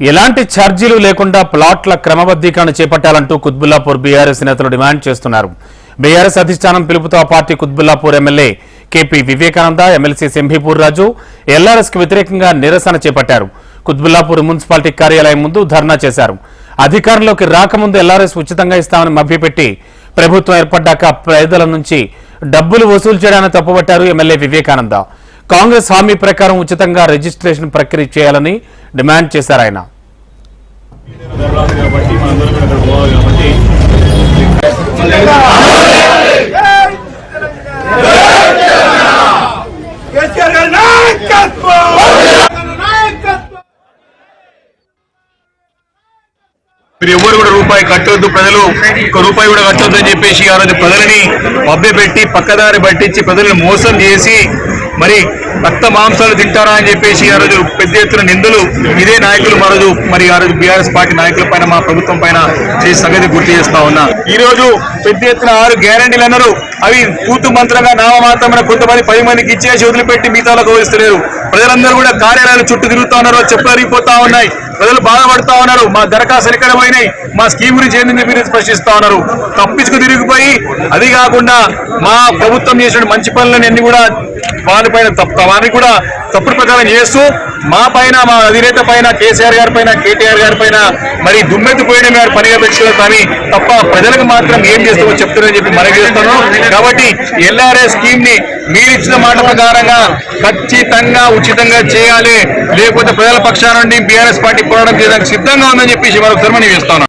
ఎలాంటి ఛార్జీలు లేకుండా ప్లాట్ల క్రమబద్ధీకరణ చేపట్టాలంటూ కుత్బుల్లాపూర్ బీఆర్ఎస్ నేతలు డిమాండ్ చేస్తున్నారు. బీఆర్ఎస్ అధిష్టానం పిలుపుతో ఆ party Quthbullapur MLA KP Vivekananda, MLC Shambhipur Raju LRS కు వ్యతిరేకంగా నిరసన చేపట్టారు. కుత్బుల్లాపూర్ మున్సిపాలిటీ కార్యాలయం ముందు ధర్నా చేశారు. అధికారంలోకి రాకముందు ఎల్ఆర్ఎస్ ఉచితంగా ఇస్తామని మభ్యపెట్టి ప్రభుత్వం ఏర్పడ్డాక పేదల నుంచి డబ్బులు వసూలు చేయడాన్ని తప్పుపట్టారు ఎమ్మెల్యే వివేకానంద. కాంగ్రెస్ హామీ ప్రకారం ఉచితంగా రిజిస్ట్రేషన్ ప్రక్రియ చేయాలని డిమాండ్ చేశారు. ఆయన మీరు ఎవరు కూడా రూపాయి కట్టొద్దు, ప్రజలు ఒక రూపాయి కూడా కట్టొద్దు అని చెప్పేసి ఆ రోజు ప్రజలని మభ్యపెట్టి పక్కదారి పట్టించి ప్రజలను మోసం చేసి మరి రక్త మాంసాలు తింటారా అని చెప్పేసి ఆ రోజు పెద్ద ఎత్తున నిందలు ఇదే నాయకులు మరి ఆ రోజు బీఆర్ఎస్ పార్టీ నాయకుల పైన మా ప్రభుత్వం పైన చేసి సంగతి గుర్తు చేస్తా ఉన్నా. ఈ రోజు పెద్ద ఎత్తున 6 గ్యారంటీలు అన్నారు. అవి పూర్తి మంత్రంగా నామమాత్రమైన కొంతమంది 10 మందికి ఇచ్చేసి వదిలిపెట్టి మిగతాలో గౌరవిస్తున్నారు. ప్రజలందరూ కూడా కార్యాలయాలు చుట్టూ తిరుగుతా ఉన్నారు, చెప్పులరిగిపోతా ఉన్నాయి, ప్రజలు బాధపడుతా ఉన్నారు. మా దరఖాస్తులు ఎక్కడ పోయినాయి, మా స్కీమ్ గురించి ఏంటని మీరు ప్రశ్నిస్తా ఉన్నారు. తప్పించుకు తిరిగిపోయి అది కాకుండా మా ప్రభుత్వం చేసిన మంచి పనులని అన్ని కూడా వారిని కూడా తప్పుడు ప్రకారం చేస్తూ మా పైన, మా అధినేత పైన, కేసీఆర్ గారి పైన, కేటీఆర్ గారి పైన మరి దుమ్మెత్తిపోయడం గారు పనిగా పెట్టుకోవాలి, కానీ తప్ప ప్రజలకు మాత్రం ఏం చేస్తామో చెప్తారని చెప్పి మనకి చేస్తున్నాం. కాబట్టి ఎల్ఆర్ఎస్ స్కీమ్ ని మీరు ఇచ్చిన మాట ప్రకారంగా ఖచ్చితంగా ఉచితంగా చేయాలి, లేకపోతే ప్రజల పక్షాన నుండి బీఆర్ఎస్ పార్టీ పోరాటం చేయడానికి సిద్ధంగా ఉందని చెప్పేసి మరొకసారి మనం చేస్తున్నాం.